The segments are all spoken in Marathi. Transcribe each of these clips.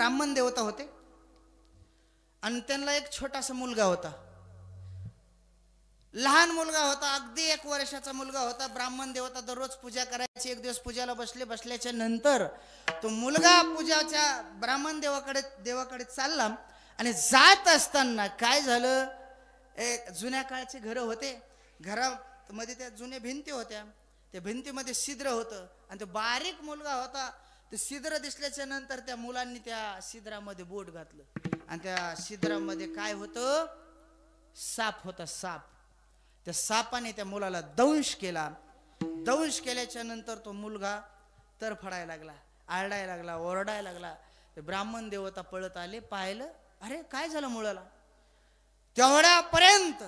ब्राह्मण देवता होते आणि त्यांना एक छोटासा मुलगा होता, लहान मुलगा होता, अगदी 1 वर्षाचा मुलगा होता. ब्राह्मण देवता दररोज पूजा करायची. एक दिवस पूजाला बसल्याच्या नंतर तो मुलगा पूजाच्या ब्राह्मण देवाकडे चालला आणि जात असताना काय झालं, जुन्या काळचे घर होते, घरामध्ये त्या जुन्या भिंती होत्या, त्या भिंतीमध्ये छिद्र होतं आणि तो बारीक मुलगा होता. ते छिद्र दिसल्याच्या नंतर त्या मुलांनी त्या छिद्रामध्ये बोट घातलं आणि त्या छिद्रामध्ये काय होतं, साप होता, साप. त्या सापाने त्या मुलाला दंश केला. दंश केल्याच्या नंतर तो मुलगा तरफडायला लागला, आरडायला लागला, ओरडायला लागला. ते ब्राह्मण देवता पळत आले, पाहिलं, अरे काय झालं मुलाला. तेवढ्यापर्यंत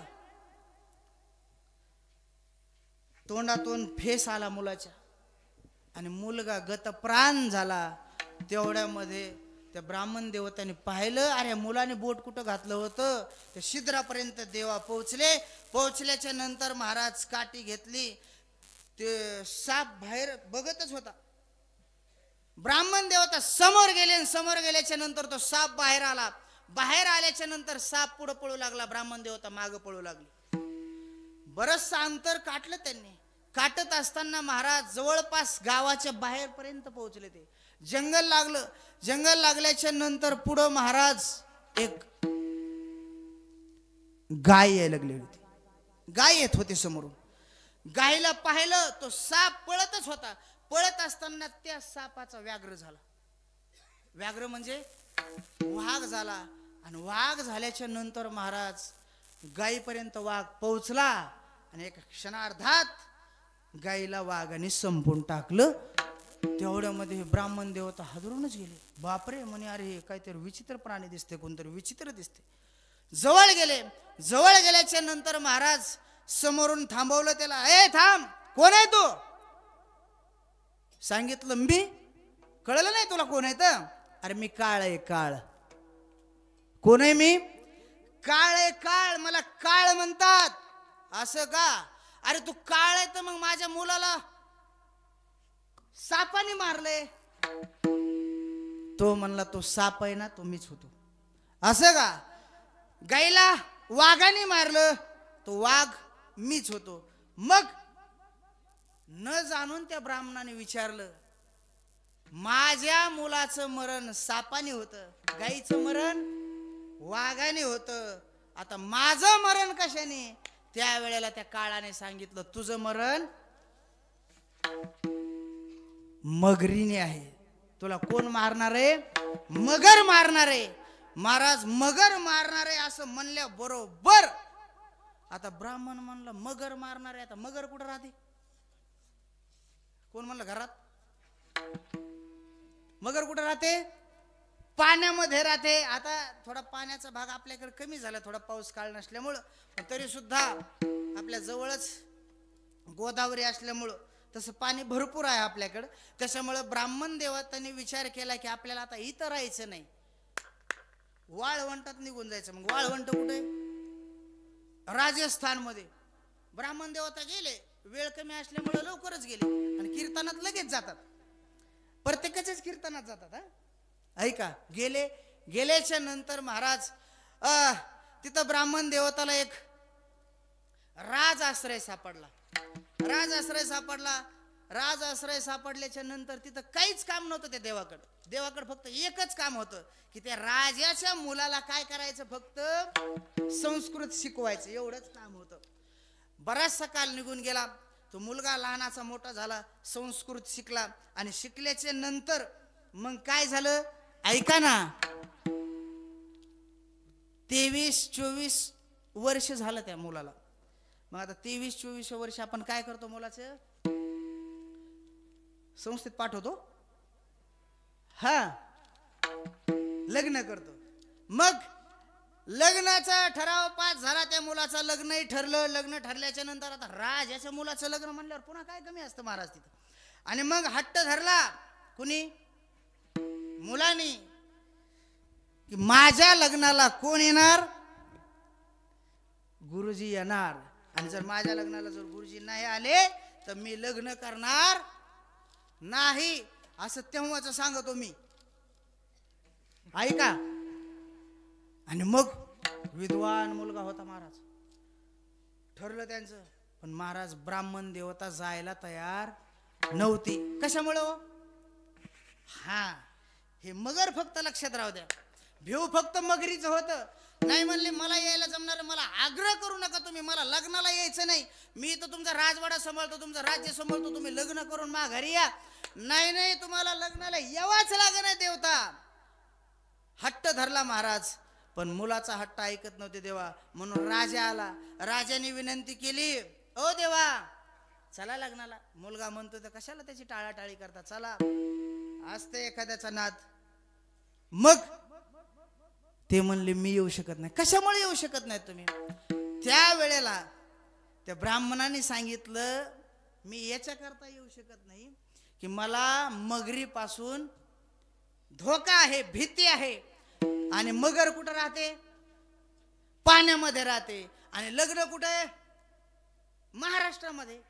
तोंडातून फेस आला मुलाच्या आणि मुलगा गतप्राण झाला. तेवढ्यामध्ये त्या ब्राह्मण देवतांनी पाहिलं, अरे मुलाने बोट कुठं घातलं होतं. त्या छिद्रापर्यंत देवा पोहोचल्याच्या नंतर महाराज काठी घेतली. ते साप बाहेर बघतच होता. ब्राह्मण देवता समोर गेले आणि समोर गेल्याच्या नंतर तो साप बाहेर आला. बाहेर आल्याच्या नंतर साप पुढे पळू लागला, ब्राह्मण देवता मागे पळू लागले. बरंचसं अंतर काटलं त्यांनी. काटत असताना महाराज जवळपास गावाच्या बाहेर पर्यंत पोहोचले. ते जंगल लागलं. जंगल लागल्याच्या नंतर पुढं महाराज एक गाय यायला लागली होती. गाय येत होती समोरून. गायला पाहिलं, तो साप पळतच होता. पळत असताना त्या सापाचा व्याघ्र झाला. व्याघ्र म्हणजे वाघ झाला. आणि वाघ झाल्याच्या नंतर महाराज गायीपर्यंत वाघ पोहोचला आणि एका क्षणार्धात गायीला वाघाने संपून टाकलं. तेवढ्यामध्ये हे ब्राह्मण देवता हादरूनच गेले. बापरे म्हणे, अरे हे काहीतरी विचित्र प्राणी दिसते, कोणतरी विचित्र दिसते. जवळ गेले. जवळ गेल्याच्या नंतर महाराज समोरून थांबवलं त्याला. ए थांब, कोण आहे तू. सांगितलं, मी. कळलं नाही तुला कोण आहे तर. अरे मी काळ आहे, काळ. कोण आहे मी. काळ आहे, काळ. मला काळ म्हणतात. असं का. अरे तू काळ आहे तर मग माझ्या मुलाला सापाने मारले. तो म्हणला, तो साप आहे ना, तो मीच होतो. असं का. गाईला वाघाने मारलं, तो वाघ मीच होतो. मग न जाणून त्या ब्राह्मणाने विचारलं, माझ्या मुलाचं मरण सापाने होतं, गाईचं मरण वाघाने होतं, आता माझं मरण कशाने. त्यावेळेला त्या काळाने सांगितलं, तुझं मरण मगरीने आहे. तुला कोण मारणार आहे. मगर मारणार आहे. महाराज मगर मारणार आहे असं म्हणल्या बरोबर आता ब्राह्मण म्हणलं, मगर मारणार आहे. आता मगर कुठं राहते. कोण म्हणलं घरात. मगर कुठं राहते. पाण्यामध्ये राहते. आता थोडा पाण्याचा भाग आपल्याकडे कमी झाला, थोडा पाऊस काळ नसल्यामुळं, पण तरी सुद्धा आपल्या जवळच गोदावरी असल्यामुळं तसं पाणी भरपूर आहे आपल्याकडं. त्याच्यामुळं ब्राह्मण देवतांनी विचार केला की आपल्याला आता इथं राहायचं नाही, वाळवंटात निघून जायचं. मग वाळवंट कुठे. राजस्थान मध्ये. ब्राह्मण देवता गेले, वेळ कमी असल्यामुळे लवकरच गेले आणि कीर्तनात लगेच जातात. प्रत्येकाच्याच कीर्तनात जातात. ऐका, गेल्याच्या नंतर महाराज तिथं ब्राह्मण देवताला एक राज आश्रय सापडल्याच्या नंतर तिथं काहीच काम नव्हतं त्या देवाकडं फक्त एकच काम होतं की त्या राजाच्या मुलाला काय करायचं, फक्त संस्कृत शिकवायचं, एवढंच काम होतं. बराचसा काल निघून गेला. तो मुलगा लहानाचा मोठा झाला, संस्कृत शिकला आणि शिकल्याच्या नंतर मग काय झालं ऐका ना, 23-24 वर्ष झालं त्या मुलाला. मग आता 23-24 वर्ष आपण काय करतो, मुलाचं संस्थेत पाठवतो, लग्न करतो. मग लग्नाचा ठराव पास झाला, त्या मुलाचं लग्नही ठरलं. लग्न ठरल्याच्या नंतर आता राजाच्या मुलाचं लग्न म्हणल्यावर पुन्हा काय कमी असतं महाराज तिथं. आणि मग हट्ट धरला कुणी, मुलांनी, की माझ्या लग्नाला कोण येणार, गुरुजी येणार. आणि जर माझ्या लग्नाला जर गुरुजी नाही आले तर मी लग्न करणार नाही, असं तेव्हाच सांगतो मी. ऐका. आणि मग विद्वान मुलगा होता महाराज, ठरलं त्यांचं. पण महाराज ब्राह्मण देवता जायला तयार नव्हती. कशामुळं? हा, हे मगर फक्त लक्षात राहू द्या. भिव फक्त मगरीचं होतं. नाही म्हणले मला यायला जमणार, मला आग्रह करू नका तुम्ही, मला लग्नाला यायचं नाही, मी तर तुमचा राजवाडा सांभाळतो, तुमचं राज्य सांभाळतो, तुम्ही लग्न करून माघारी या. नाही नाही, तुम्हाला लग्नाला यावाच लागणार देवता. हट्ट धरला महाराज. पण मुलाचा हट्ट ऐकत नव्हते देवा. म्हणून राजा आला. राजाने विनंती केली, ओ देवा चला लग्नाला. मुलगा म्हणतो तर कशाला त्याची टाळाटाळी करता, चला. असते एखाद्याचा नाद. मग ते म्हणले मी येऊ शकत नाही. कशामुळे येऊ शकत नाही तुम्ही? त्या वेळेला त्या ब्राह्मणाने सांगितलं, मी याच्याकरता येऊ शकत नाही की मला मगरीपासून धोका आहे, भीती आहे. आणि मगर कुठं राहते? पाण्यामध्ये राहते. आणि लग्न कुठं आहे? महाराष्ट्रामध्ये.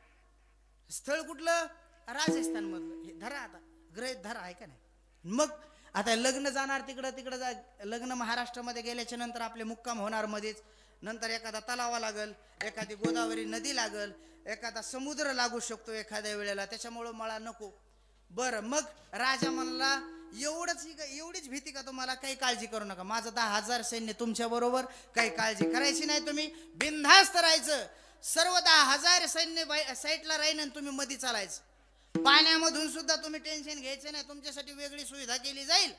स्थळ कुठलं? राजस्थान मधलं. हे धरा आता, ग्रहित धरा, आहे का नाही? मग आता लग्न जाणार तिकडं जा. लग्न महाराष्ट्रामध्ये गेल्याच्या नंतर आपले मुक्काम होणार मध्येच. नंतर एखादा तलावा लागल, एखादी गोदावरी नदी लागल, एखादा समुद्र लागू शकतो एखाद्या वेळेला. त्याच्यामुळं मला नको. बरं, मग राजा म्हणला, एवढीच भीती का तुम्हाला? काही काळजी करू नका, माझं 10,000 सैन्य तुमच्या बरोबर, काही काळजी करायची नाही. तुम्ही बिनधास्त राहायचं. सर्व 10,000 सैन्य साईडला राहीन आणि तुम्ही मध्ये चालायचं. पाण्यामधून सुद्धा तुम्ही टेन्शन घ्यायचं नाही, तुमच्यासाठी वेगळी सुविधा केली जाईल.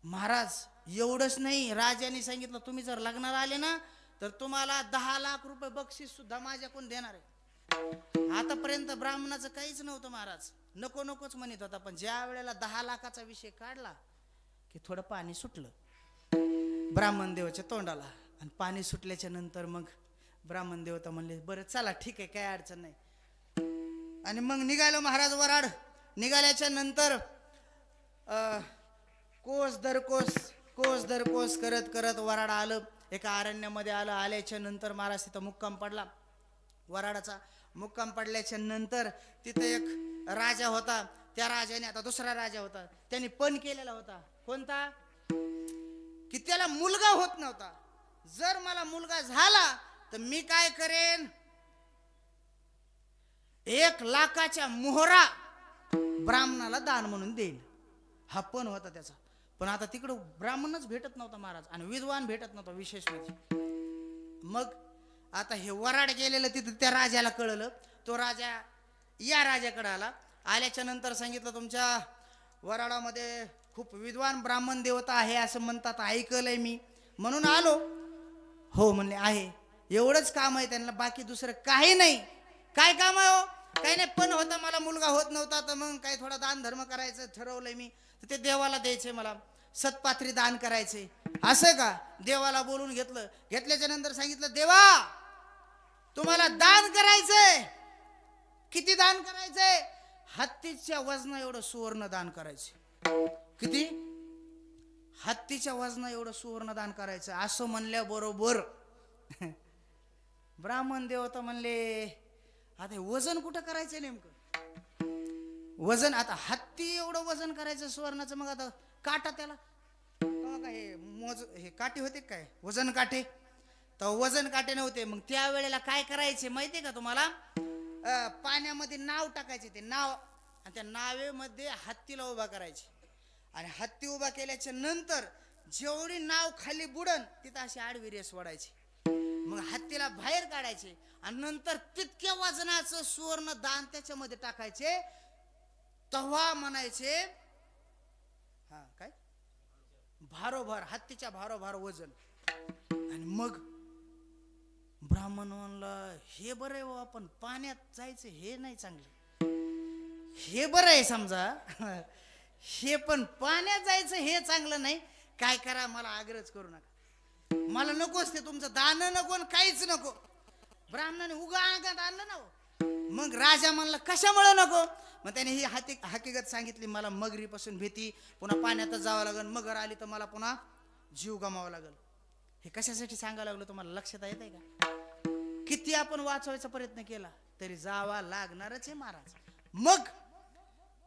महाराज एवढंच नाही, राजाने सांगितलं तुम्ही जर लग्नाला आले ना तर तुम्हाला 10 लाख रुपये बक्षीस सुद्धा माझ्याकडून देणार आहे. आतापर्यंत ब्राह्मणाचं काहीच नव्हतं महाराज, नको नकोच म्हणत होता. पण ज्या वेळेला 10 लाखाचा विषय काढला की थोडं पाणी सुटलं ब्राह्मण देवाच्या तोंडाला. आणि पाणी सुटल्याच्या नंतर मग ब्राह्मण देवता म्हणले, बरं चला ठीक आहे, काय अडचण नाही. आणि मग निघालो महाराज वराड. निघाल्याच्या नंतर कोस दर कोस करत करत वराड आलं. एका अरण्यामध्ये आलं. आल्याच्या नंतर महाराज तिथं मुक्काम पडला. वराडाचा मुक्काम पडल्याच्या नंतर तिथे एक राजा होता. त्या राजाने, आता दुसरा राजा होता, त्यांनी पण केलेला होता. कोणता? की त्याला मुलगा होत नव्हता. जर मला मुलगा झाला तर मी काय करेन, 1 लाखाच्या मोहरा ब्राह्मणाला दान म्हणून देईल. हा पण होता त्याचा. पण आता तिकडं ब्राह्मणच भेटत नव्हता महाराज, आणि विद्वान भेटत नव्हता विशेष म्हणजे. मग आता हे वराड गेलेलं तिथं त्या राजाला कळलं. तो राजा या राजाकडे आला. आल्याच्या नंतर सांगितलं, तुमच्या वराडामध्ये खूप विद्वान ब्राह्मण देवता आहे असं म्हणतात, ऐकलंय मी, म्हणून आलो. हो म्हणले, आहे. एवढंच काम आहे त्यांना, बाकी दुसरं काही नाही. काय काम आहे हो? काही नाही, पण होता, मला मुलगा होत नव्हता, तर मग काही थोडा दान धर्म करायचं ठरवलंय मी, तर ते देवाला द्यायचे, मला सतपात्री दान करायचे. असं का? देवाला बोलून घेतलं. घेतल्याच्या नंतर सांगितलं, देवा तुम्हाला दान करायचंय. किती दान करायचंय? हत्तीच्या वजना एवढं सुवर्ण दान करायचं. किती? हत्तीच्या वजना एवढं सुवर्ण दान करायचं. असं म्हणल्याबरोबर ब्राह्मण देवता म्हणले, आता वजन कुठं करायचं नेमकं? वजन, आता हत्ती एवढं वजन करायचं सुवर्णाचं, मग आता काटा त्याला हे काटे होते काय, वजन काटे? तर वजन काटे नव्हते. मग त्यावेळेला काय करायचे माहितीये का तुम्हाला? पाण्यामध्ये नाव टाकायचे. ते नाव, आणि त्या नावेमध्ये हत्तीला उभा करायचे. आणि हत्ती उभा केल्याच्या नंतर जेवढी नाव खाली बुडन तिथं अशी आडवी रेस वाढायची. मग हत्तीला बाहेर काढायचे आणि नंतर तितक्या वजनाचं सुवर्ण दान त्याच्यामध्ये टाकायचे. तेव्हा म्हणायचे, हा काय, भारोभार, हत्तीच्या भारोभार वजन. आणि मग ब्राह्मण म्हणला, हे बरं आहे बाबा, पण पाण्यात जायचं हे नाही चांगलं. हे बरं आहे समजा, हे पण पाण्यात जायचं हे चांगलं नाही. काय करा, मला आग्रहच करू नका, मला नकोच ते तुमचं दान नको, काहीच नको. ब्राह्मणाने उगा अंगात आणलं ना. मग राजा म्हणला, कशामुळे नको? मग त्याने ही हकीकत सांगितली, मला मगरीपासून भीती, पुन्हा पाण्यातच जावं लागेल, मगर आली तर मला पुन्हा जीव गमावा लागेल. हे कशासाठी सांगायला लागलो तुम्हाला लक्षात येत आहे का? किती आपण वाचवायचा प्रयत्न केला तरी जावा लागणारच आहे महाराज. मग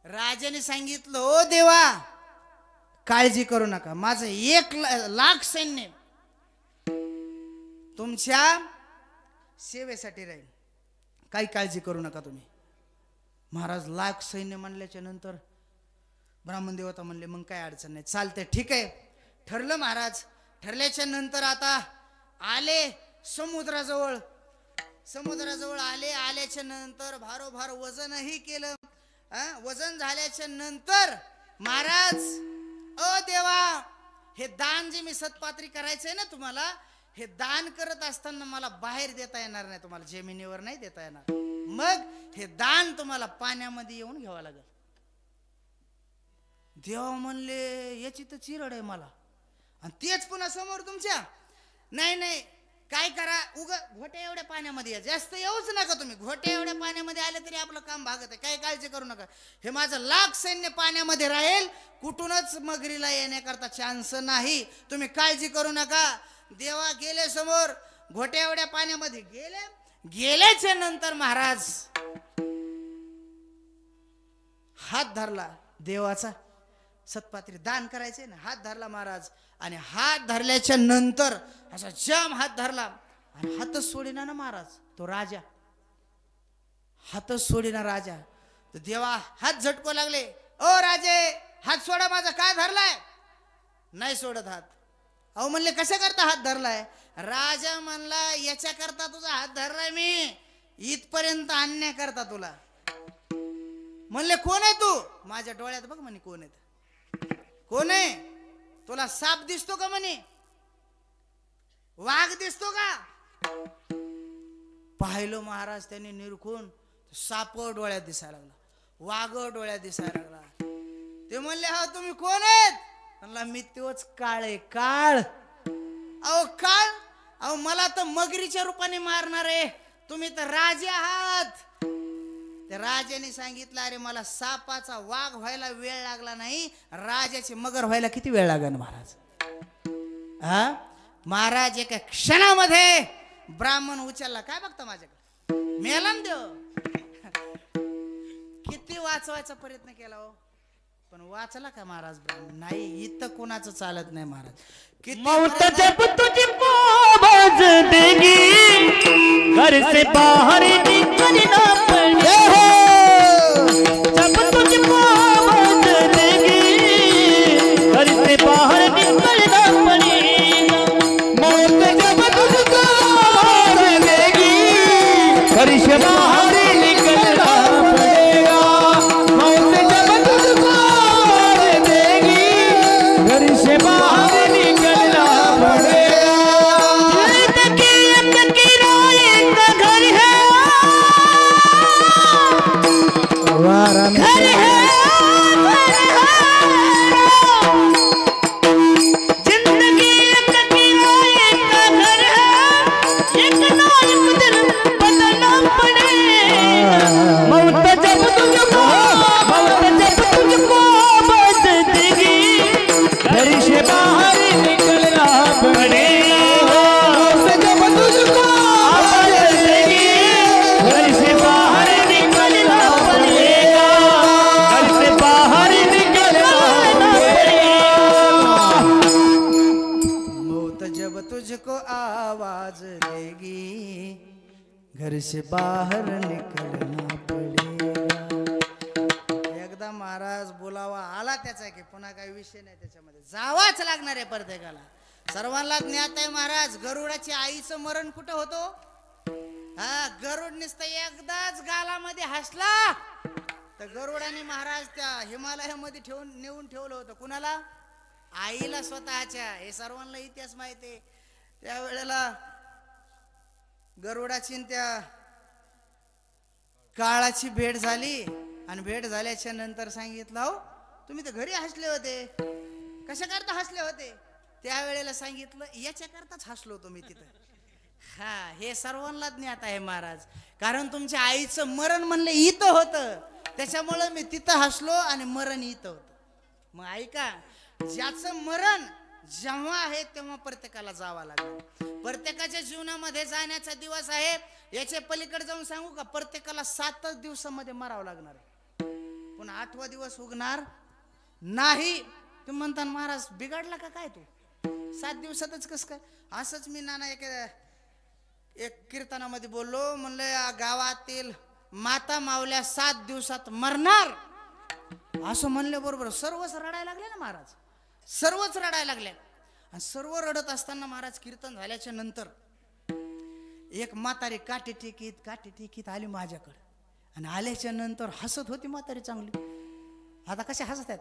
राजाने सांगितलं, ओ देवा काळजी करू नका, माझं 1,00,000 सैन्य तुमच्या सेवेसाठी राहील, काही काळजी करू नका तुम्ही. महाराज 1,00,000 सैन्य म्हणल्याच्या नंतर ब्राह्मण देवता म्हणले मग काय अडचण नाही, चालते, ठीक आहे, ठरलं महाराज. ठरल्याच्या नंतर आता आले समुद्राजवळ. समुद्राजवळ आले. आल्याच्या नंतर भारोभार वजनही केलं. वजन झाल्याच्या नंतर महाराज, ओ देवा, हे दान जे मी सत्पात्री करायचंय ना तुम्हाला, हे दान करत असताना मला बाहेर देता येणार नाही, तुम्हाला जमिनीवर नाही देता येणार. मग हे दान तुम्हाला पाण्यामध्ये येऊन घ्यावं लागेल. देवा म्हणले याची तर चिरड आहे मला, आणि तेच पुन्हा समोर तुमच्या. नाही नाही, काय करा, घोट्या एवढ्या पाण्यामध्ये या, जास्त येऊच नका तुम्ही. घोट्या एवढ्या पाण्यामध्ये आले तरी आपलं काम भागत आहे, काही काळजी करू नका. हे माझं 1,00,000 सैन्य पाण्यामध्ये राहील, कुठूनच मगरीला येण्याकरता चान्स नाही, तुम्ही काळजी करू नका. देवा गेले समोर, घोट्या एवढ्या पाण्यामध्ये गेले. गेल्याच्या नंतर महाराज हात धरला देवाचा, सत्पात्री दान करायचे ना, हात धरला महाराज. आणि हात धरल्याच्या नंतर असा जाम हात धरला आणि हातच सोडिना ना महाराज. तो राजा हातच सोडिना राजा. तर देवा हात झटकू लागले, ओ राजे हात सोडा माझा, काय धरलाय? नाही सोडत हात. अहो म्हणले कशा करता हात धरलाय? राजा म्हणला याच्या करता तुझा हात धरलाय मी, इथपर्यंत आणण्याकरता तुला. म्हणले कोण आहे तू? माझ्या डोळ्यात बघ म्हणे कोण आहे. कोण आहे? तुला साप दिसतो का म्हणे? वाघ दिसतो का? पाहिलं महाराज त्यांनी निरखून, साप डोळ्यात दिसायला लागला, वाघ डोळ्यात दिसायला लागला. ते म्हणले हा तुम्ही कोण आहेत? म्हणला मी तोच काळ आहे, काळ. अहो काळ? अहो मला तर मगरीच्या रूपाने मारणार आहे, तुम्ही तर राजे आहात. त्या राजाने सांगितलं अरे मला सापाचा वाघ व्हायला वेळ लागला नाही, राजाचे मगर व्हायला किती वेळ लागेल महाराज? महाराज एका क्षणामध्ये ब्राह्मण उचलला. काय बघता माझ्याकडे? मेला ना देव. किती वाचवायचा प्रयत्न केला हो, पण वाचला का महाराज ब्राह्मण? नाही, इथं कोणाचं चालत नाही महाराज. मौत जब तुझको बाज देगी, घर से बाहर निकलना पड़ेगा. जब तुझको बाज देगी, घर से बाहर निकलना पड़ेगा. मौत जब तुझको बाज देगी, घर से बाहर निकलना पड़ेगा. मौत जब तुझको बाज देगी, घर से बाहर घर से बाहर निकलना पड़ेगा. एकदा महाराज बोलावा आला त्याचा की पुन्हा काही विषय नाही, त्याच्यामध्ये जावाच लागणार आहे प्रत्येकाला. सर्वांना ज्ञात आहे महाराज, गरुडाची आईचं मरण कुठं होतो? गरुड नुसतं एकदाच गालामध्ये हसला तर गरुडाने महाराज त्या हिमालयामध्ये नेऊन ठेवलं होतं. कुणाला? आईला स्वतःच्या. हे सर्वांना इतिहास माहिती आहे. त्यावेळेला गरुडाची त्या काळाची भेट झाली आणि भेट झाल्याच्या नंतर सांगितलं हो तुम्ही तर घरी हसले होते, कशा करता हसले होते? त्यावेळेला सांगितलं याच्या करताच हसलो होतो मी तिथं. हे सर्वांना ज्ञात आहे महाराज, कारण तुमच्या आईचं मरण म्हणलं इथं होतं, त्याच्यामुळे मी तिथं हसलो आणि मरण इथं होतं. मग ऐका, ज्याचं मरण जेव्हा आहे तेव्हा प्रत्येकाला जावं लागेल. प्रत्येकाच्या जीवनामध्ये जाण्याचा दिवस आहे. याच्या पलीकडे जाऊन सांगू का, प्रत्येकाला 7 दिवसामध्ये मरावं लागणार आहे, पण 8वा दिवस उगणार नाही. तुम्ही म्हणता महाराज बिघडला का काय तू 7 दिवसातच कस काय? असंच मी नाना एक कीर्तनामध्ये बोललो, म्हणलं या गावातील माता मावल्या 7 दिवसात मरणार असं म्हणले बरोबर सर्वच रडायला लागले ना महाराज, सर्वच रडायला लागले. आणि सर्व रडत असताना महाराज कीर्तन झाल्याच्या नंतर एक म्हातारी काठी टेकीत आली माझ्याकडे आणि आल्याच्या नंतर हसत होती म्हातारी चांगली. आता कशा हसत आहेत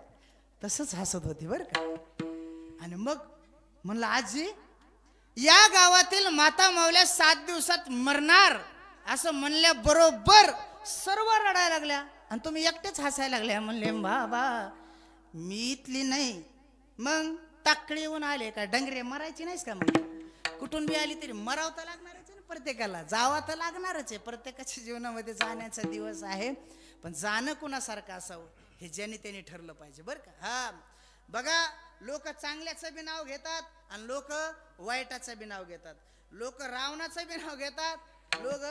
तसंच हसत होती बरं का. आणि मग म्हणलं आजी या गावातील माता मावल्या 7 दिवसात मरणार असं म्हणल्या बरोबर सर्व रडायला लागल्या आणि तुम्ही एकटेच हसायला लागल्या. म्हणले बाबा मी इथली नाही, मग टाकळी येऊन आले का डंगरे मरायची नाहीस का? मग कुठून बी आली तरी मराव तर लागणारच आहे ना, प्रत्येकाला जावा तर लागणारच आहे. प्रत्येकाच्या जीवनामध्ये जाण्याचा दिवस आहे, पण जाणं कुणासारखं असावं हे ज्यांनी त्यांनी ठरलं पाहिजे बरं का. हा बघा लोक चांगल्याचं बी नाव घेतात आणि लोक वाईटाचं बी नाव घेतात, लोक रावणाचं बी नाव घेतात, लोक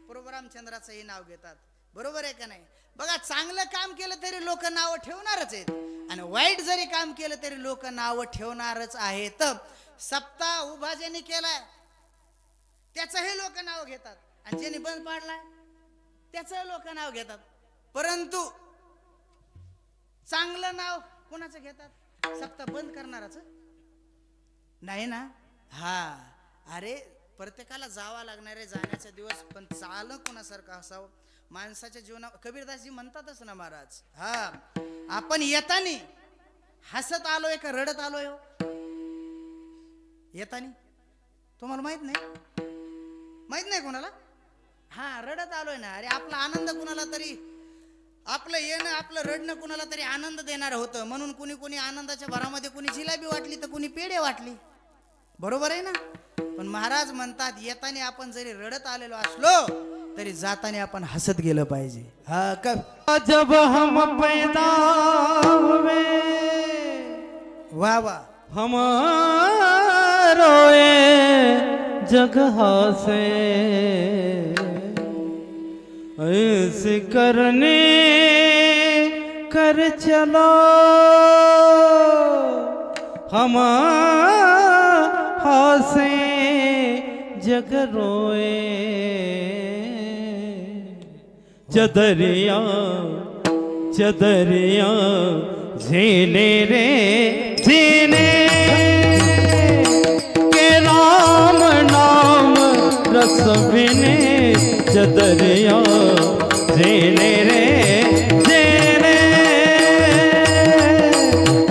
प्रभू रामचंद्राचंही नाव घेतात. बरोबर आहे का नाही? बघा चांगलं काम केलं तरी लोक नाव ठेवणारच आहेत आणि वाईट जरी काम केलं तरी लोक नाव ठेवणारच आहेत. सप्ताह उभा ज्यांनी केलाय त्याचंही लोक नाव घेतात आणि ज्यांनी बंद पाडलाय त्याचं लोक नाव घेतात, परंतु चांगलं नाव कोणाचं घेतात? सप्ताह बंद करणाराच नाही ना. हा अरे प्रत्येकाला जावा लागणार आहे, जाण्याचा दिवस, पण चाल कोणासारखं असावं माणसाच्या जीवनात. कबीरदासजी म्हणतातच ना महाराज, हा आपण येतानी हसत आलोय का रडत आलोय? येतानी तुम्हाला माहित नाही कोणाला? हा रडत आलोय ना. अरे आपला आनंद कुणाला तरी, आपलं येणं आपलं रडणं कुणाला तरी आनंद देणार होतं, म्हणून कुणी आनंदाच्या भरामध्ये कुणी जिलेबी वाटली तर कुणी पेढे वाटली. बरोबर आहे ना? पण महाराज म्हणतात येताना आपण जरी रडत आलेलो असलो तरी जाताना आपण हसत गेलं पाहिजे. हा जब हम पैदा हुए वाह वाह हम रोए जग हंसे, ऐसे करने कर चलो हम हंसे जग रोए, चदरिया चदरिया झेले रे झेले के राम नाम रस बिने, चदरिया झेले रे झेले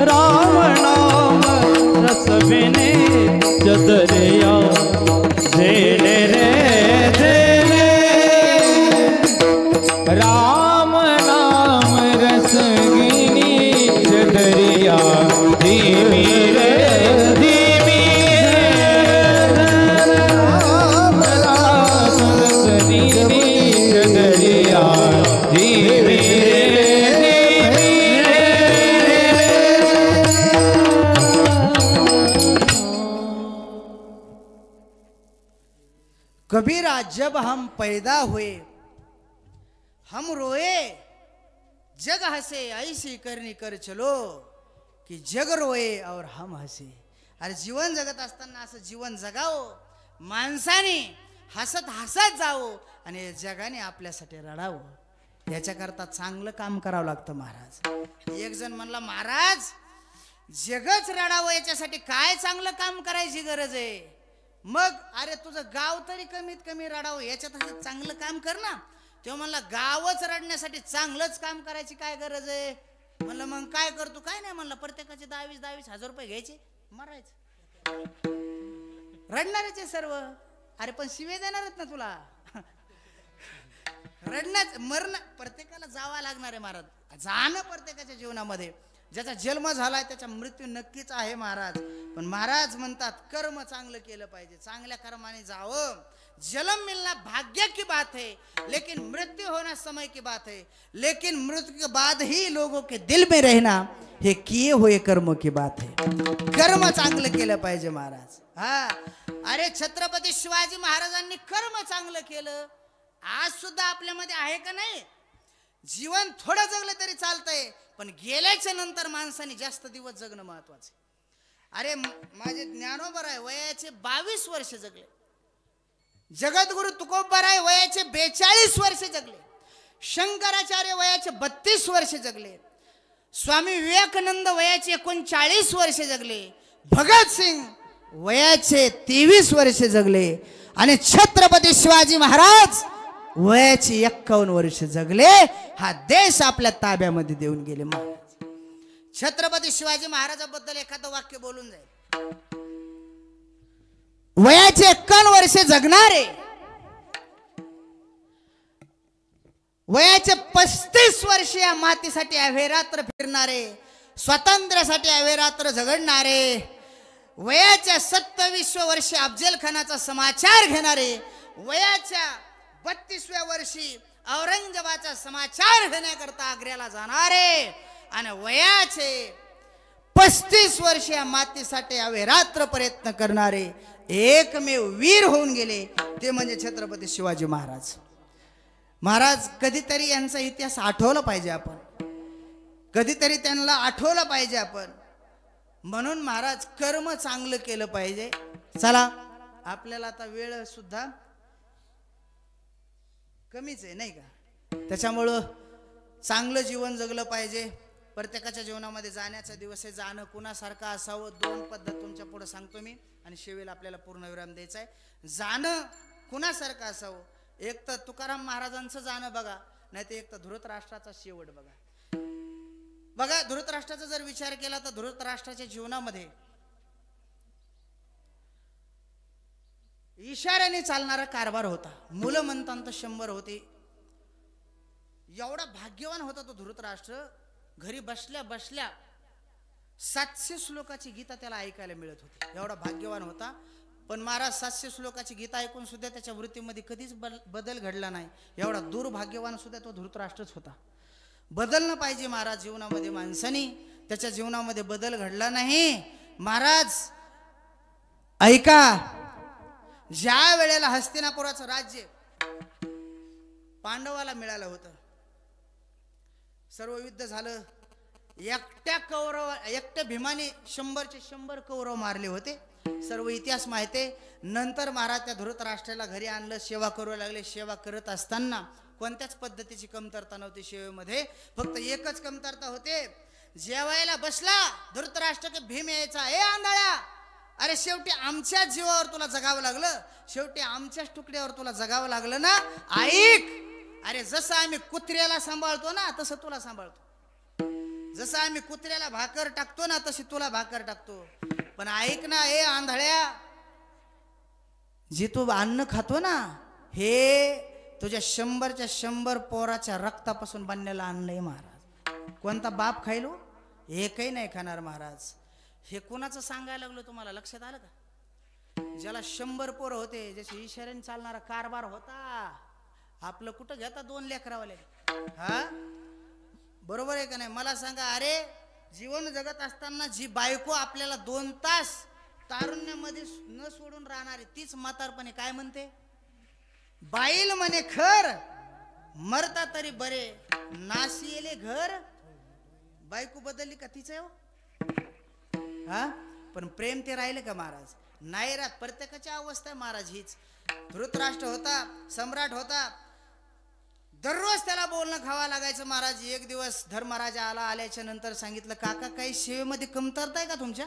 राम नाम रस बिने, चदरिया झेले रे झेले राम नाम रसगिनी, चदरिया धीमी रे धीमी राम नाम रसगिनी, चदरिया धीमी कबीरा जब हम पैदा हुए हम रोए जग हंसे, ऐसी करनी कर चलो कि जग रोए और हम हंसे. अरे जीवन जगत असताना असं जीवन जगावं, माणसाने हसत हसत जावं आणि जगाने आपल्यासाठी रडावं. याच्याकरता चांगलं काम करावं लागतं महाराज. एक जण म्हणला महाराज जगच रडावं याच्यासाठी काय चांगलं काम करायची गरज आहे? मग अरे तुझं गाव तरी कमीत कमी रडावं याच्यात चांगलं काम कर ना. तेव्हा म्हणला गावच रडण्यासाठी चांगलंच काम करायची काय गरज आहे? म्हणलं मग काय करतो? काय नाही म्हणलं प्रत्येकाचे 22,000 रुपये घ्यायचे, मरायचं. रडणारच आहे सर्व. अरे पण शिवे देणारच ना तुला. रडण्याच मरण प्रत्येकाला जावा लागणार आहे महाराज. जाणं प्रत्येकाच्या जीवनामध्ये. ज्याचा जन्म झालाय त्याचा मृत्यू नक्कीच आहे महाराज. पण महाराज म्हणतात कर्म चांगलं केलं पाहिजे, चांगल्या कर्माने जावं. जन्म मिलना भाग्य की बात है, लेकिन मृत्यु होना समय की बात है. लेकिन मृत्यु के बाद ही लोगों के दिल में रहना हे किए हुए कर्म की बात है. कर्म चांगलं केलं पाहिजे महाराज. हा अरे छत्रपती शिवाजी महाराजांनी कर्म चांगलं केलं. आज सुद्धा आपल्यामध्ये आहे का नाही? जीवन थोडं जगलं तरी चालतंय, पण गेल्याच्या नंतर माणसाने जास्त दिवस जगणं महत्वाचं. अरे माझे ज्ञानोबर आहे वयाचे 22 वर्ष जगले. जगद्गुरु तुकोबर आहे वयाचे 42 वर्ष जगले. शंकराचार्य वयाचे 32 वर्ष जगले. स्वामी विवेकानंद वयाचे 39 वर्ष जगले. भगतसिंग वयाचे 23 वर्ष जगले. आणि छत्रपती शिवाजी महाराज वयाची 51 वर्ष जगले. हा देश आपल्या ताब्यामध्ये देऊन गेले महाराज. छत्रपती शिवाजी महाराजाबद्दल एखादं वाक्य बोलून जाईल. वयाचे 51 वर्ष जगणारे, वयाचे 35 वर्ष या मातीसाठी अहेरात्र फिरणारे, स्वातंत्र्यासाठी अहेरात्र झगडणारे, वयाच्या 27व्या वर्षी अफजल खानाचा समाचार घेणारे, वयाच्या 32व्या वर्षी औरंगजेबाचा समाचार घेण्याकरता आग्र्याला जाणारे, आणि वयाचे 35 वर्ष या मातीसाठी अहेरात्र प्रयत्न करणारे एकमेव वीर होऊन गेले ते म्हणजे छत्रपती शिवाजी महाराज. महाराज कधीतरी यांचा इतिहास आठवला पाहिजे आपण, कधीतरी त्यांना आठवलं पाहिजे आपण. म्हणून महाराज कर्म चांगलं केलं पाहिजे. चला आपल्याला आता वेळ सुद्धा कमीच आहे नाही का, त्याच्यामुळं चांगलं जीवन जगलं पाहिजे. प्रत्येकाच्या जीवनामध्ये जाण्याचा दिवस आहे. जाणं कुणासारखं असावं 2 पद्धत तुमच्या पुढे सांगतो मी, आणि शेवेला आपल्याला पूर्णविराम द्यायचा आहे. जाणं कुणासारखं असावं, एक तर तुकाराम महाराजांचं जाणं बघा, नाही तर एक तर धृतराष्ट्राचा शेवट बघा. बघा धृतराष्ट्राचा जर विचार केला तर धृतराष्ट्राच्या जीवनामध्ये इशाऱ्याने चालणारा कारभार होता. मुलं म्हणतात 100 होते. एवढा भाग्यवान होता तो धृतराष्ट्र. घरी बसल्या बसल्या 700 श्लोकाची गीता त्याला ऐकायला मिळत होती. एवढा भाग्यवान होता. पण महाराज 700 श्लोकाची गीता ऐकून सुद्धा त्याच्या वृत्तीमध्ये कधीच बदल घडला नाही. एवढा दुर्भाग्यवान सुद्धा तो धृतराष्ट्रच होता. बदलणं पाहिजे महाराज जीवनामध्ये माणसाने. त्याच्या जीवनामध्ये बदल घडला नाही. महाराज ऐका, ज्या वेळेला हस्तिनापुराचं राज्य पांडवाला मिळालं होतं, सर्व युद्ध झालं, एकट्या भीमाने 100चे 100 कौरव मारले होते. सर्व इतिहास माहिती आहे. नंतर महाराज त्या धृतराष्ट्राला घरी आणलं, सेवा करू लागले. सेवा करत असताना कोणत्याच पद्धतीची कमतरता नव्हती सेवेमध्ये. फक्त एकच कमतरता होते, जेवायला बसला धृतराष्ट्र के भीम यायचा, ए आंधळ्या, अरे शेवटी आमच्याच जीवावर तुला जगावं लागलं, शेवटी आमच्याच तुकड्यावर तुला जगावं लागलं ना, ऐक, अरे जसं आम्ही कुत्र्याला सांभाळतो ना तसं तुला सांभाळतो. जसं आम्ही कुत्र्याला भाकर टाकतो ना तशी तुला भाकर टाकतो. पण ऐक ना ए आंधळ्या, जी तू अन्न खातो ना हे तुझ्या 100च्या 100 पोराच्या रक्तापासून बनलेलं अन्न आहे महाराज. कोणता बाप खायलो? एकही नाही खाणार महाराज. हे कोणाचं सांगायला लागलो तुम्हाला लक्षात आलं का? ज्याला 100 पोरं होते, ज्याच्या इशाऱ्याने चालणारा कारभार होता. आपलं कुठं घेता 2 लेकरावाले? हा बरोबर आहे का नाही? मला सांगा, अरे जीवन जगत असताना जी बायको आपल्याला 2 तास तारुण्यामध्ये न सोडून राहणारी तीच म्हातारपणे काय म्हणते? बाईल म्हणे खर, मरता तरी बरे, नाशियेले घर. बायको बदलली का तिचं हो? हा पण प्रेम ते राहिले का महाराज? नाही राहत. प्रत्येकाची अवस्था आहे महाराज हीच. धृतराष्ट्र होता, सम्राट होता, दररोज त्याला बोलणं खावा लागायचं महाराज. एक दिवस धर्मराजा आल्याच्या नंतर सांगितलं, काका काही सेवेमध्ये कमतरता आहे का तुमच्या?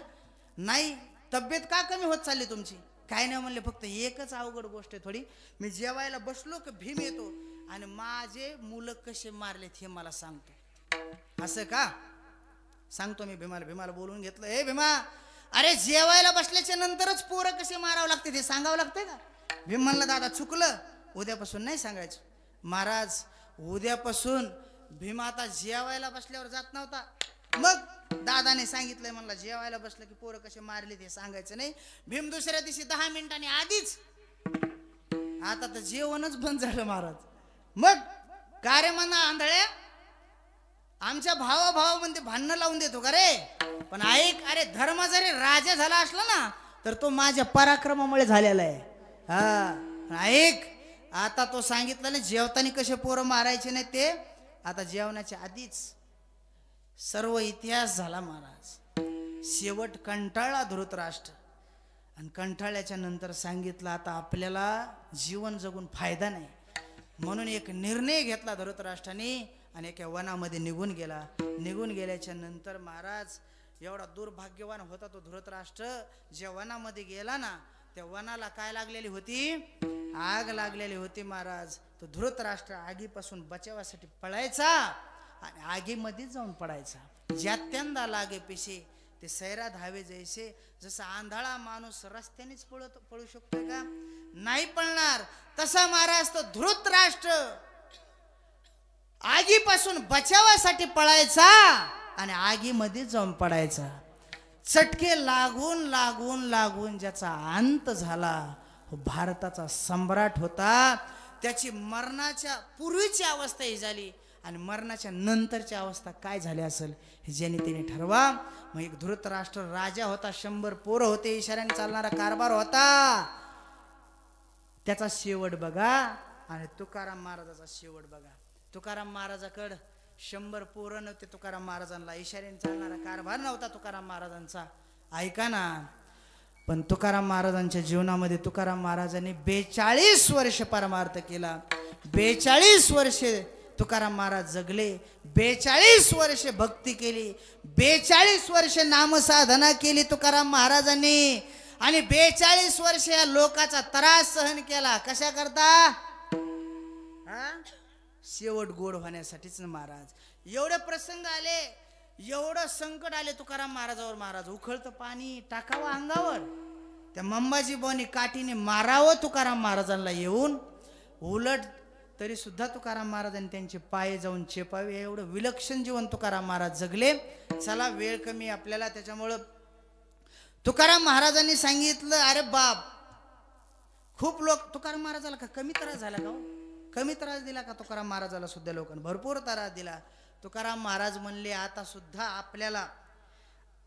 नाही. तब्येत का कमी होत चालली तुमची? काय नाही म्हणले, फक्त एकच अवघड गोष्ट आहे थोडी. मी जेवायला बसलो की भीम येतो आणि माझे मुलं कसे मारलेत हे मला सांगतो. असं का? सांगतो मी भीमाला बोलून घेतलं. ए भीमा, अरे जेवायला बसल्याच्या नंतरच पोरं कसे मारावं लागते ते सांगावं लागतंय का? भीम म्हणला, दादा चुकलं, उद्यापासून नाही सांगायचं. महाराज उद्यापासून भीम आता जेवायला बसल्यावर जात नव्हता. मग दादाने सांगितलंय म्हणला, जेवायला बसलं की पोरं कसे मारले ते सांगायचं नाही. भीम दुसऱ्या दिवशी 10 मिनिटांनी आधीच, आता तर जेवणच बंद झालं महाराज. मग कार्य म्हणा आंधळ्या, आमच्या भावामध्ये भांडणं लावून देतो का रे? पण ऐक, अरे धर्म जरी राजा झाला असला ना तर तो माझ्या पराक्रमामुळे झालेला आहे. हा ऐक, आता तो सांगितलं ना जेवताना कसे पोरं मारायचे नाही ते, आता जेवणाच्या आधीच सर्व इतिहास झाला महाराज. शेवट कंटाळला धृतराष्ट्र आणि कंटाळल्याच्या नंतर सांगितलं आता आपल्याला जीवन जगून फायदा नाही, म्हणून एक निर्णय घेतला धृतराष्ट्राने आणि एका वनामध्ये निघून गेला. निघून गेल्याच्या नंतर महाराज एवढा दुर्भाग्यवान होता तो धृतराष्ट्र. ज्या वनामध्ये गेला ना त्या वनाला काय लागलेली होती, आग लागलेली होती महाराज. तो धृतराष्ट्र आगीपासून बचावासाठी पळायचा आणि आगीमध्ये जाऊन पडायचा. ज्यात्यांदा लागे पिशे ते सैरा धावे जैसे. जसा आंधळा माणूस रस्त्यानेच पळू शकतोय का, नाही पळणार, तसा महाराज तो धृतराष्ट्र आगीपासून बचावासाठी पळायचा आणि आगीमध्ये जाऊन पडायचा. चटके लागून लागून लागून ज्याचा अंत झाला भारताचा सम्राट होता. त्याची मरणाच्या पूर्वीची अवस्था ही झाली आणि मरणाच्या नंतरची अवस्था काय झाली असेल हे ज्याने त्याने ठरवा. मग एक धृतराष्ट्र राजा होता, 100 पोरं होते, इशाऱ्याने चालणारा कारभार होता. त्याचा शेवट बघा आणि तुकाराम महाराजाचा शेवट बघा. तुकाराम महाराजाकडं 100 पोरं नव्हते. तुकाराम महाराजांना इशाऱ्याने चालणारा कारभार नव्हता तुकाराम महाराजांचा. ऐका ना, पण तुकाराम महाराजांच्या जीवनामध्ये तुकाराम महाराजांनी 42 वर्ष परमार्थ केला. 42 वर्षे तुकाराम महाराज जगले. 42 वर्षे भक्ती केली. 42 वर्षे नामसाधना केली तुकाराम महाराजांनी आणि 42 वर्ष या लोकाचा त्रास सहन केला. कशा करता, शेवट गोड होण्यासाठीच ना महाराज. एवढे प्रसंग आले, एवढं संकट आले तुकाराम महाराजावर. महाराज उखळतं पाणी टाकावं अंगावर, त्या मंबाजी बोनी काठीने मारावं तुकाराम महाराजांना येऊन, उलट तरी सुद्धा तुकाराम महाराजांनी त्यांचे पाय जाऊन चेपावे. एवढं विलक्षण जीवन तुकाराम महाराज जगले. चला वेळ कमी आपल्याला, त्याच्यामुळं तुकाराम महाराजांनी सांगितलं, अरे बाप, खूप लोक तुकाराम महाराजाला का कमी त्रास झाला का, कमी त्रास दिला का तुकाराम महाराजाला सुद्धा लोकांनी भरपूर त्रास दिला. तुकाराम महाराज म्हणले आता सुद्धा आपल्याला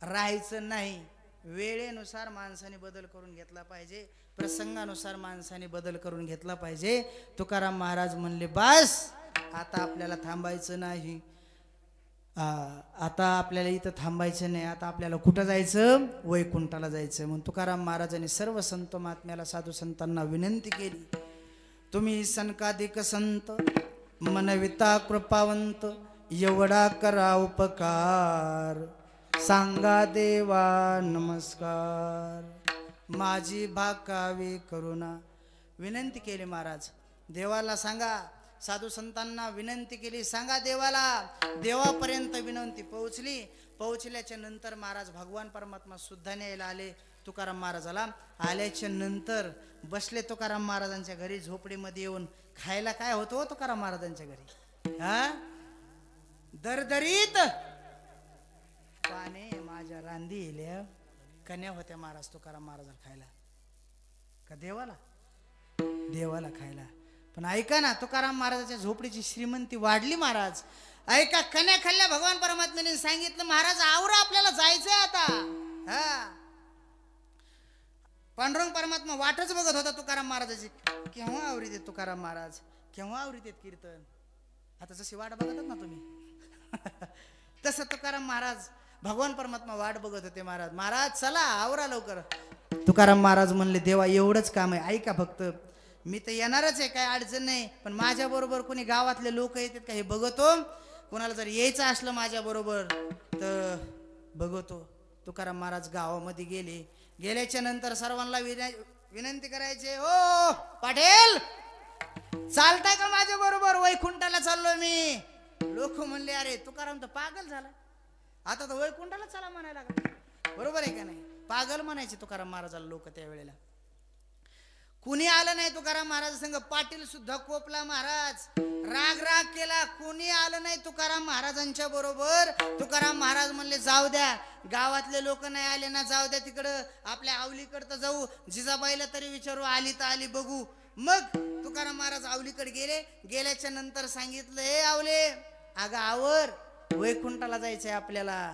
राहायचं नाही, वेळेनुसार माणसाने बदल करून घेतला पाहिजे, प्रसंगानुसार माणसाने बदल करून घेतला पाहिजे. तुकाराम महाराज म्हणले बस आता आपल्याला थांबायचं नाही, आता आपल्याला इथं थांबायचं नाही, आता आपल्याला कुठं जायचं, वैकुंठाला जायचं. म्हणून तुकाराम महाराजांनी सर्व संत महात्म्याला, साधू संतांना विनंती केली, तुम्ही सनकाधिक संत मनविता कृपावंत, एवढा करा उपकार, सांगा देवा नमस्कार, माझी भाकावी करुणा. विनंती केली महाराज, देवाला सांगा, साधू संतांना विनंती केली, सांगा देवाला. देवापर्यंत विनंती पोहोचली. पोहोचल्याच्या नंतर महाराज भगवान परमात्मा सुद्धा न्यायला आले तुकाराम महाराजाला. आल्याच्या नंतर बसले तुकाराम महाराजांच्या घरी. झोपडीमध्ये येऊन खायला काय होतो तुकाराम महाराजांच्या घरी, दरदरीत पाने माझ्या रांदी येल्या कन्या होत्या महाराज तुकाराम महाराजाला खायला. का देवाला, देवाला खायला. पण ऐका ना, तुकाराम महाराजाच्या झोपडीची श्रीमंती वाढली महाराज. ऐका, कन्या खाल्ल्या. भगवान परमात्म्याने सांगितलं, महाराज आवरा, आपल्याला जायचंय आता. पांडुरंग परमात्मा वाटच बघत होता तुकाराम महाराजाची, केव्हा आवरीत येत तुकाराम महाराज, केव्हा आवरीत येत कीर्तन. आता जशी वाट बघतात ना तुम्ही तसं तुकाराम महाराज भगवान परमात्मा वाट बघत होते. महाराज, महाराज चला आवरा लवकर. तुकाराम महाराज म्हणले, देवा एवढंच काम आहे, ऐका फक्त, मी तर येणारच आहे, काय अडचण नाही, पण माझ्या बरोबर कोणी गावातले लोक येतात का हे बघतो, कोणाला जर यायचं असलं माझ्या बरोबर तर बघतो. तुकाराम महाराज गावामध्ये गेले. गेल्याच्या नंतर सर्वांना विनंती करायचे, ओ पाटील चालताय का माझ्या बरोबर, वैकुंठाला चाललोय मी. लोक म्हणले, अरे तुकाराम तर पागल झाला, आता तर वैकुंठाला चला म्हणायला लागला. बरोबर आहे का नाही, पागल म्हणायचे तुकाराम महाराजाला लोक त्यावेळेला. कुणी आलं नाही तुकाराम महाराज संग. पाटील सुद्धा कोपला महाराज, राग राग केला, कुणी आलं नाही तुकाराम महाराजांच्या बरोबर. तुकाराम महाराज म्हणले, जाऊ द्या, गावातले लोक नाही आले ना, जाऊ द्या तिकडं, आपल्या आवलीकडं जाऊ, जिजाबाईला तरी विचारू, आली तर आली बघू. मग तुकाराम महाराज आवलीकडे गेले. गेल्याच्या नंतर सांगितलं, हे आवले, अगं आवर, वैकुंठाला जायचंय आपल्याला.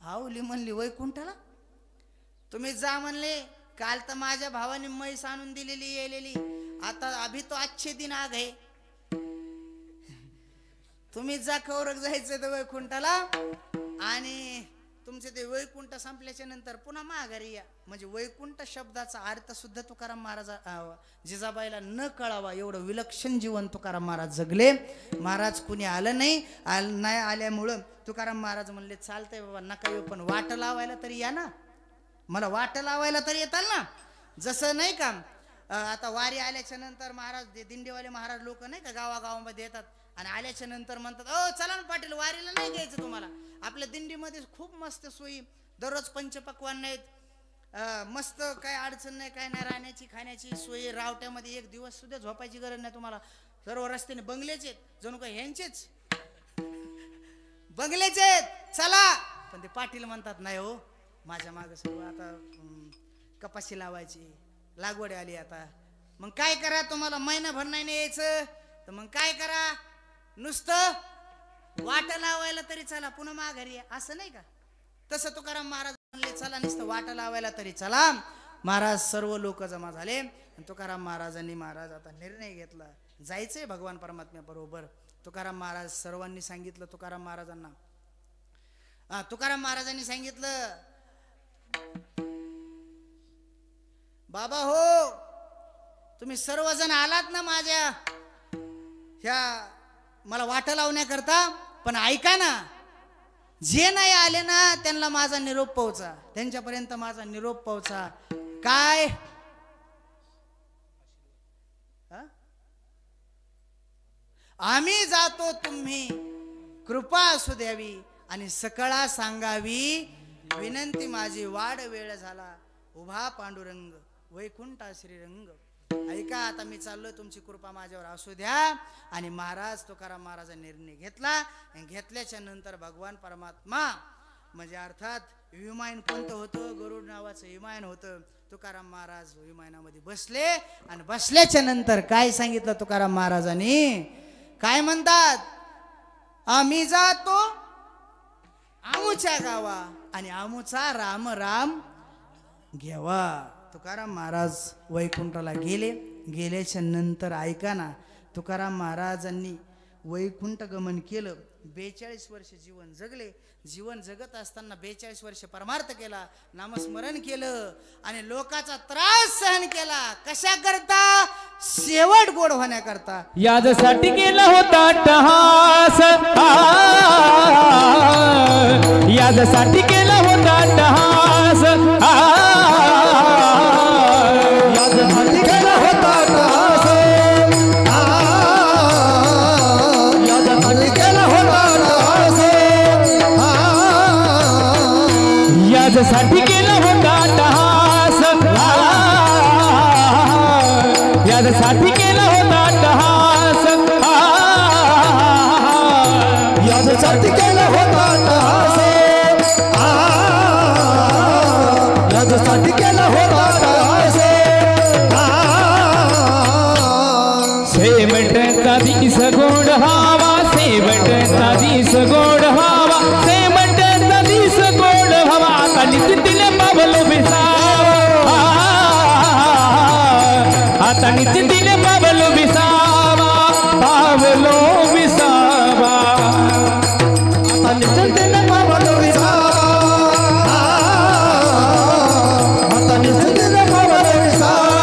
आवली म्हणली, वैकुंठाला? तुम्ही जा म्हणले, काल तर माझ्या भावाने म्हैस आणून दिलेली येलेली, आता अभी तो अच्छे दिन आ गए. तुम्ही जा कौरक जायचं तर वैकुंठाला आणि तुमचे ते वैकुंठ संपल्याच्या नंतर पुन्हा माघारी या. म्हणजे वैकुंठ शब्दाचा अर्थ सुद्धा तुकाराम महाराज जिजाबाईला न कळावा एवढं विलक्षण जीवन तुकाराम महाराज जगले. महाराज कुणी आलं नाही आल्यामुळं तुकाराम महाराज म्हणले चालतंय बाबा नका येऊ पण वाट लावायला तरी या ना, मला वाट लावायला तरी येताल ना. जसं नाही का आता वारी आल्याच्या नंतर महाराज दिंडीवाले महाराज लोक नाही का गावागावामध्ये येतात आणि आल्याच्या नंतर म्हणतात ओ चला ना पाटील वारीला नाही घ्यायचं तुम्हाला. आपल्या दिंडीमध्ये खूप मस्त सोयी, दररोज पंचपक्वान्न आहेत, मस्त काय अडचण नाही काय नाही, राहण्याची खाण्याची सोयी, रावट्यामध्ये एक दिवस सुद्धा झोपायची गरज नाही तुम्हाला. सर्व रस्त्याने बंगलेच आहेत, जणू काय ह्यांचेच बंगलेच आहेत चला. पण ते पाटील म्हणतात नाही हो माझ्या मागे सर्व आता कपाशी लावायची लागवड आली आता, मग काय करा तुम्हाला महिनाभर नाही यायचं तर मग काय करा नुसतं वाट लावायला तरी चला पुन्हा माघारी या. असं नाही का. तसं तुकाराम महाराज म्हणले चला नुसतं वाट लावायला तरी चला. महाराज सर्व लोक जमा झाले आणि तुकाराम महाराजांनी महाराज आता निर्णय घेतला जायचंय भगवान परमात्म्या बरोबर. तुकाराम महाराज सर्वांनी सांगितलं तुकाराम महाराजांनी सांगितलं बाबा हो तुम्ही सर्वजण आलात ना माझ्या ह्या मला वाट लावण्याकरता, पण ऐका ना जे नाही आले ना त्यांना माझा निरोप पोहोचा, त्यांच्यापर्यंत माझा निरोप पोहोचा. काय आम्ही जातो तुम्ही कृपा असू द्यावी आणि सकळा सांगावी विनंती माझी वाढ वेळ झाला उभा पांडुरंग वैकुंठा श्रीरंग. ऐका आता मी चाललोय तुमची कृपा माझ्यावर असू द्या. आणि महाराज तुकाराम महाराजांनी निर्णय घेतला. घेतल्याच्या नंतर भगवान परमात्मा म्हणजे अर्थात विमान कोणतं होतं, गरुड नावाचं विमान होतं. तुकाराम महाराज विमानामध्ये बसले आणि बसल्याच्या नंतर काय सांगितलं तुकाराम महाराजांनी, काय म्हणतात, आम्ही जातो आमुच्या गावा आणि आमुचा राम राम घेवा. तुकाराम महाराज वैकुंठाला गेल्याच्या नंतर ऐका ना तुकाराम महाराजांनी वैकुंठ गमन केलं. 42 वर्ष जीवन जगले. जीवन जगत असताना 42 वर्ष परमार्थ केला, नामस्मरण केलं आणि लोकांचा त्रास सहन केला. कशा करता, शेवट गोड होण्याकरता. यासाठी केला होता टहास, यासाठी केला होता टहास, यासाठी केला होता टहास, यासाठी केला होता टहास, यासाठी केला होता टहास, यासाठी केला होता टहास, यासाठी केला होता टहास, यासाठी केला होता टहास. शेवटचा दिस गोड व्हावा, शेवटचा दिस गोड व्हावा, शेवटचा दिस गोड व्हावा. आता नितीन पावलो विसावा, आता नितीन पावलो विसावा, पावलो विसावा, आता नितीन पावलो विसावा, आता नितीन पावलो विसावा,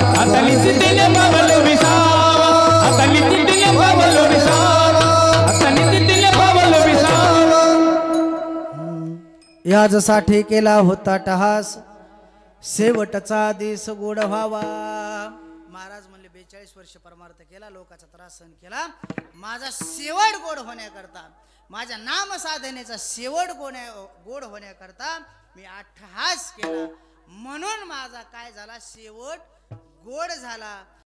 आता नितीन पावलो विसावा, आता नितीन पावलो विसावा, आता नितीन पावलो विसावा. याजसाठी केला होता टहास, शेवटचा दिस गोड व्हावा. महाराज म्हणले 42 वर्ष परमार्थ केला, लोकांचा त्रास सहन केला, माझा शेवट गोड होण्याकरता, माझ्या नाम साधनेचा शेवट गोड होण्याकरता मी अट्टहास केला. म्हणून माझा काय झाला, शेवट गोड झाला.